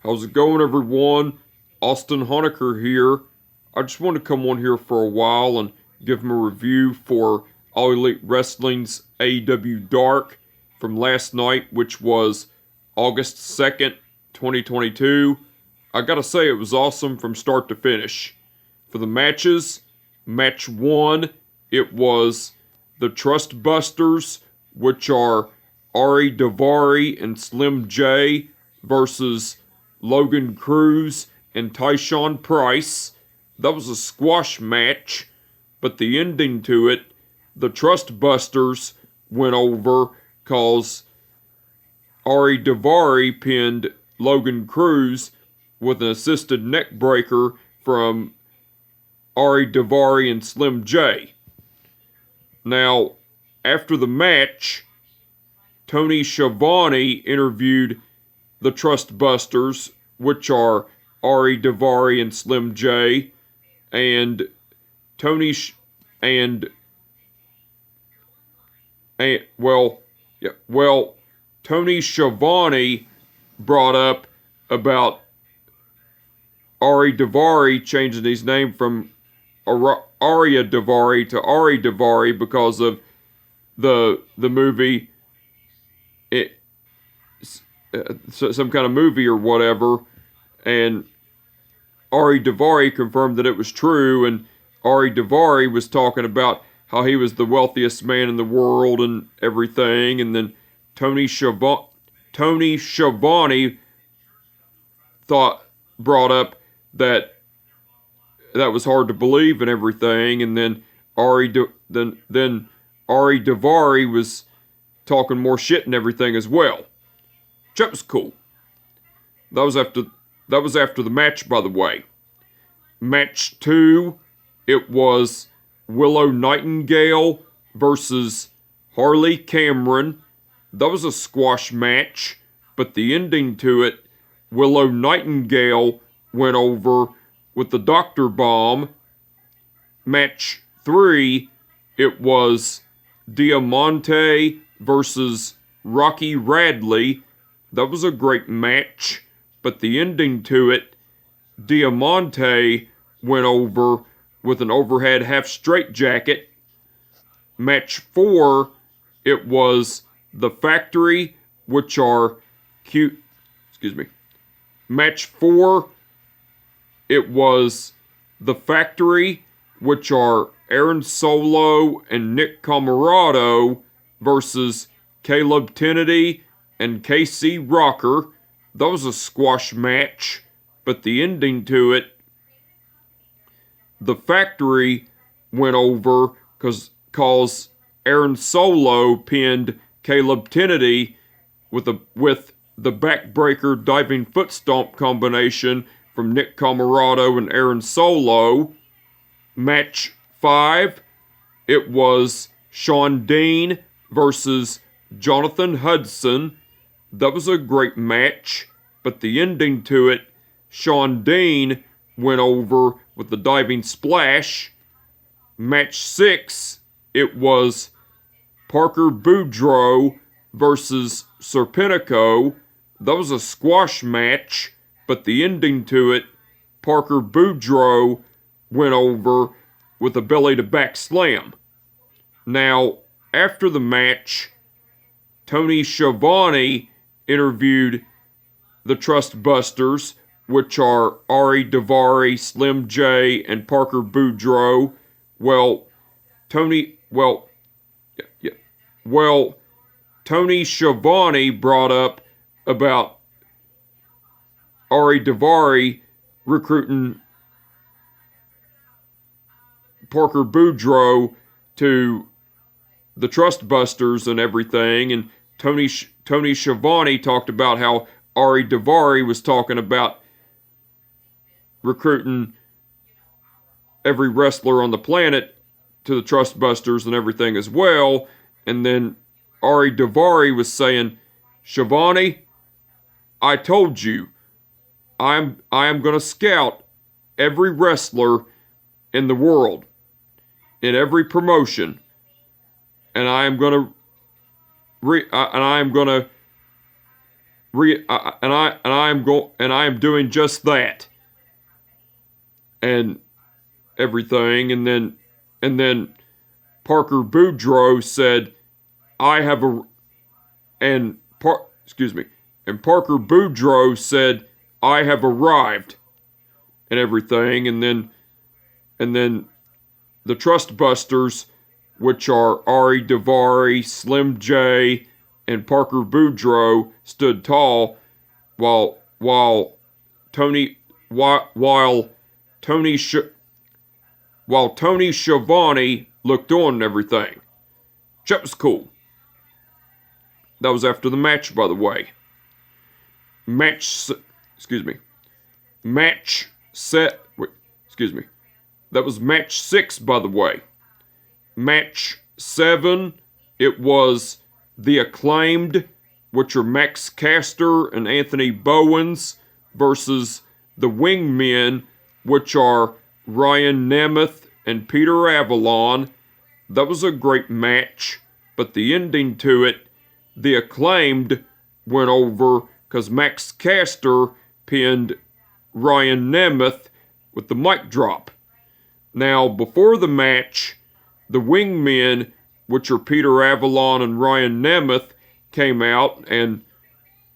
How's it going, everyone? Austin Honecker here. I just want to come on here for a while and give him a review for All Elite Wrestling's AEW Dark from last night, which was August 2nd, 2022. I gotta say, it was awesome from start to finish. For the matches, match 1, it was the Trust Busters, which are Ari Davari and Slim J versus Logan Cruz and Tyshawn Price. That was a squash match, but the ending to it, the Trust Busters went over cause Ari Davari pinned Logan Cruz with an assisted neck breaker from Ari Davari and Slim J. Now, after the match, Tony Schiavone interviewed the Trust Busters, which are Ari Davari and Slim J, and Tony Tony Schiavone brought up about Ari Davari changing his name from Aria Davari to Ari Davari because of the movie, some kind of movie or whatever, and Ari Davari confirmed that it was true, and Ari Davari was talking about how he was the wealthiest man in the world and everything, and then Tony Schiavone brought up that was hard to believe and everything, and then Ari Davari was talking more shit and everything as well. That was cool. That was after the match, by the way. Match 2, it was Willow Nightingale versus Harley Cameron. That was a squash match, but the ending to it, Willow Nightingale went over with the Dr. Bomb. Match 3, it was Diamante versus Rocky Radley. That was a great match, but the ending to it, Diamante went over with an overhead half straight jacket. Match 4, it was The Factory, which are Match 4, it was The Factory, which are Aron Solo and Nick Comoroto versus Caleb Kennedy and KC Rocker. That was a squash match, but the ending to it, The Factory went over cause Aron Solo pinned Caleb Kennedy with the backbreaker diving foot stomp combination from Nick Comoroto and Aron Solo. Match 5, it was Sean Dean versus Jonathan Hudson. That was a great match, but the ending to it, Sean Dean went over with the diving splash. Match 6, it was Parker Boudreaux versus Serpentico. That was a squash match, but the ending to it, Parker Boudreaux went over with a belly-to-back slam. Now, after the match, Tony Schiavone interviewed the Trust Busters, which are Ari Davari, Slim J, and Parker Boudreaux. Tony Schiavone brought up about Ari Davari recruiting Parker Boudreaux to the Trust Busters and everything, and Tony Schiavone talked about how Ari Davari was talking about recruiting every wrestler on the planet to the Trust Busters and everything as well, and then Ari Davari was saying, Schiavone, I told you, I am going to scout every wrestler in the world, in every promotion, and I am going to I am doing just that, and everything, and then Parker Boudreaux said, "I have a," and Parker Boudreaux said, "I have arrived," and everything, and then the Trust Busters, which are Ari Davari, Slim J, and Parker Boudreaux, stood tall, while Tony Schiavone looked on and everything. That was cool. That was after the match, by the way. Match That was match 6, by the way. Match 7, it was The Acclaimed, which are Max Caster and Anthony Bowens, versus the Wingmen, which are Ryan Nemeth and Peter Avalon. That was a great match, but the ending to it, The Acclaimed went over because Max Caster pinned Ryan Nemeth with the mic drop. Now, before the match, the Wingmen, which are Peter Avalon and Ryan Nemeth, came out, and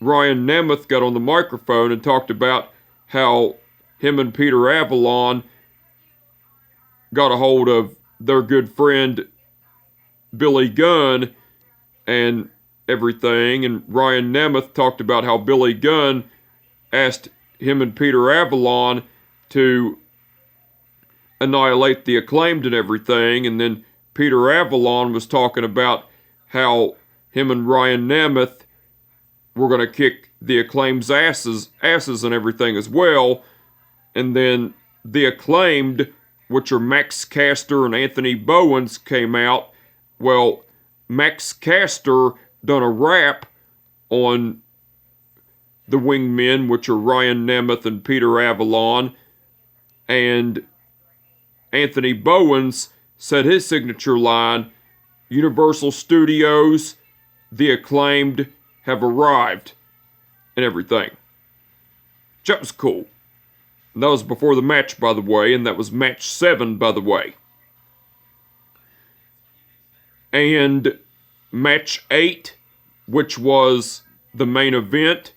Ryan Nemeth got on the microphone and talked about how him and Peter Avalon got a hold of their good friend Billy Gunn and everything, and Ryan Nemeth talked about how Billy Gunn asked him and Peter Avalon to annihilate the Acclaimed and everything, and then Peter Avalon was talking about how him and Ryan Nemeth were going to kick the Acclaimed's asses and everything as well, and then the Acclaimed, which are Max Caster and Anthony Bowens, came out. Well, Max Caster done a rap on the Wingmen, which are Ryan Nemeth and Peter Avalon, and Anthony Bowens said his signature line, Universal Studios, The Acclaimed have arrived, and everything. That was cool. And that was before the match, by the way, and that was match 7, by the way. And match 8, which was the main event.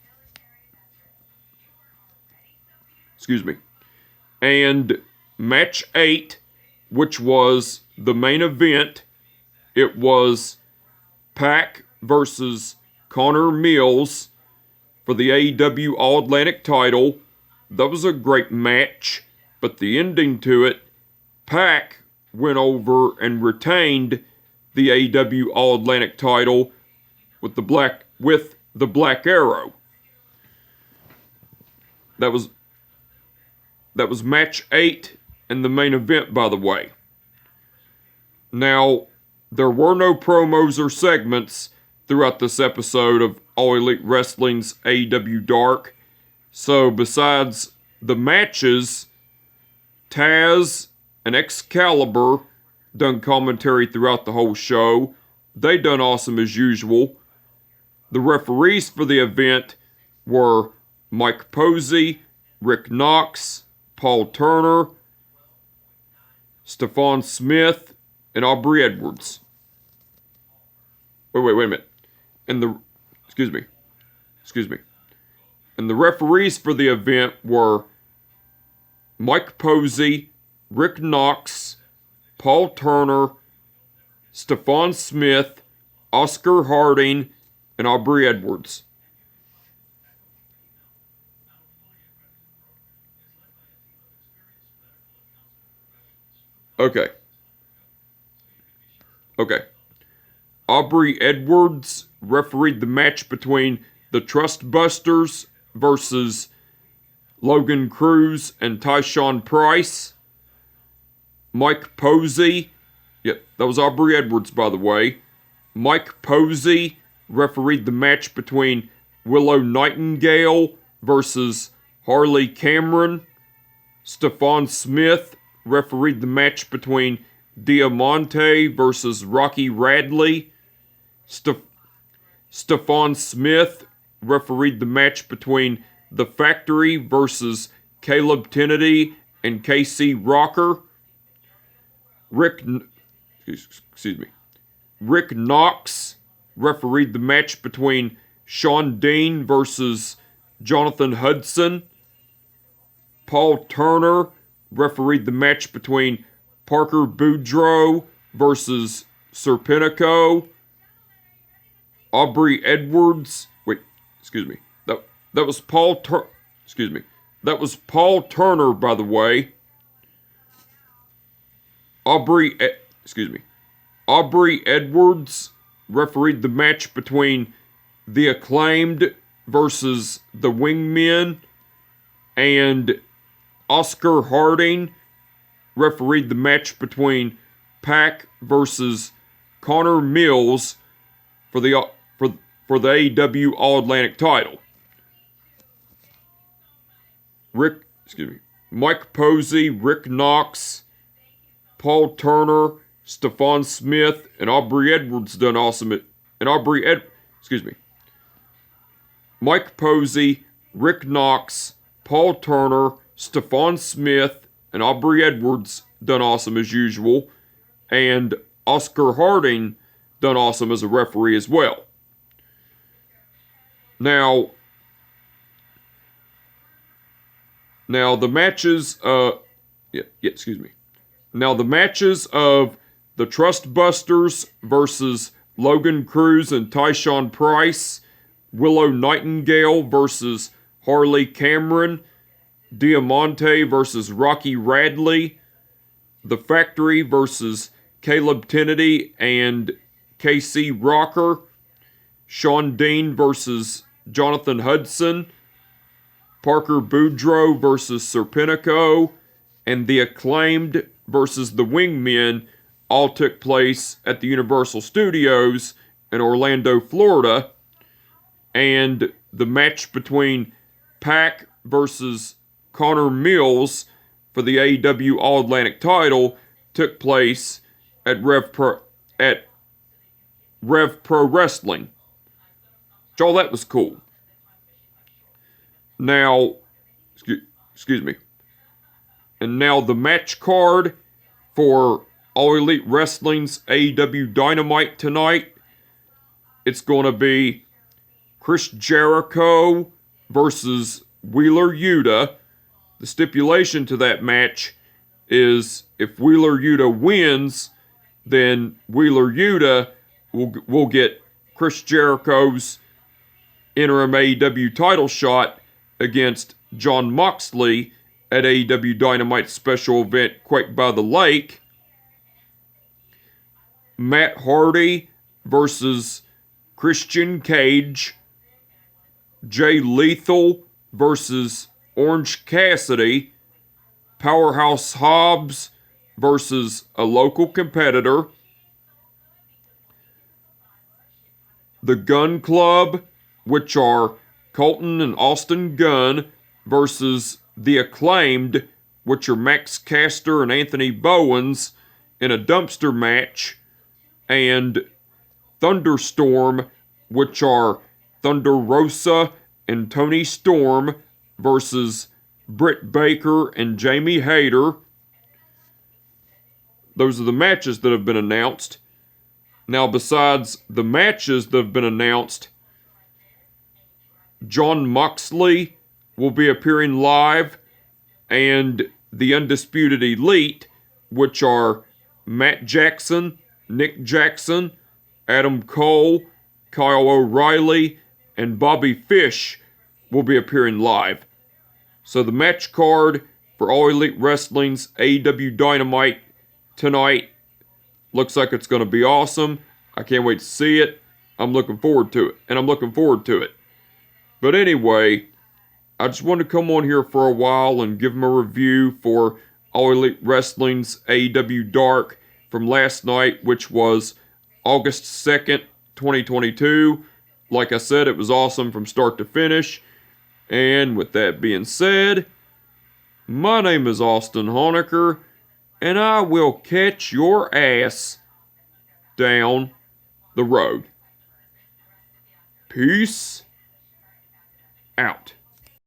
And match 8, which was the main event, it was Pac versus Connor Mills for the AEW All-Atlantic title. That was a great match, but the ending to it, Pac went over and retained the AEW All-Atlantic title with the Black Arrow. That was match 8 and the main event, by the way. Now, there were no promos or segments throughout this episode of All Elite Wrestling's AEW Dark. So, besides the matches, Taz and Excalibur done commentary throughout the whole show. They done awesome as usual. The referees for the event were Mike Posey, Rick Knox, Paul Turner, Stephon Smith, and Aubrey Edwards. Wait a minute. And the referees for the event were Mike Posey, Rick Knox, Paul Turner, Stephon Smith, Oscar Harding, and Aubrey Edwards. Okay. Aubrey Edwards refereed the match between the Trust Busters versus Logan Cruz and Tyshawn Price. Mike Posey, that was Aubrey Edwards, by the way. Mike Posey refereed the match between Willow Nightingale versus Harley Cameron. Stephon Smith refereed the match between Diamante versus Rocky Radley. Stephon Smith refereed the match between The Factory versus Caleb Kennedy and KC Rocker. Rick Knox refereed the match between Sean Dean versus Jonathan Hudson. Paul Turner refereed the match between Parker Boudreaux versus Serpentico. Aubrey Edwards. That was Paul That was Paul Turner, by the way. Aubrey Edwards refereed the match between The Acclaimed versus the Wingmen, and Oscar Harding refereed the match between Pac versus Connor Mills for the AEW All-Atlantic title. Mike Posey, Rick Knox, Paul Turner, Stephon Smith, and Aubrey Edwards done awesome at... Mike Posey, Rick Knox, Paul Turner, Stephon Smith, and Aubrey Edwards done awesome as usual. And Oscar Harding done awesome as a referee as well. Now the matches, Now the matches of the Trustbusters versus Logan Cruz and Tyshawn Price, Willow Nightingale versus Harley Cameron, Diamante versus Rocky Radley, The Factory versus Caleb Kennedy and KC Rocker, Sean Dean versus Jonathan Hudson, Parker Boudreaux versus Serpentico, and The Acclaimed versus the Wingmen all took place at the Universal Studios in Orlando, Florida. And the match between Pac versus Connor Mills for the AEW All-Atlantic title took place at Rev Pro Wrestling. So that was cool. Now, And now the match card for All Elite Wrestling's AEW Dynamite tonight. It's going to be Chris Jericho versus Wheeler Yuta. The stipulation to that match is if Wheeler Yuta wins, then Wheeler Yuta will get Chris Jericho's interim AEW title shot against Jon Moxley at AEW Dynamite's special event Quake by the Lake. Matt Hardy versus Christian Cage. Jay Lethal versus Orange Cassidy. Powerhouse Hobbs versus a local competitor. The Gun Club, which are Colton and Austin Gunn, versus The Acclaimed, which are Max Caster and Anthony Bowens, in a dumpster match. And Thunderstorm, which are Thunder Rosa and Tony Storm, versus Britt Baker and Jamie Hayter. Those are the matches that have been announced. Now, besides the matches that have been announced, Jon Moxley will be appearing live, and the Undisputed Elite, which are Matt Jackson, Nick Jackson, Adam Cole, Kyle O'Reilly, and Bobby Fish, will be appearing live. So the match card for All Elite Wrestling's AEW Dynamite tonight looks like it's going to be awesome. I can't wait to see it. I'm looking forward to it. But anyway, I just wanted to come on here for a while and give them a review for All Elite Wrestling's AEW Dark from last night, which was August 2nd, 2022. Like I said, it was awesome from start to finish. And with that being said, my name is Austin Honecker, and I will catch your ass down the road. Peace out.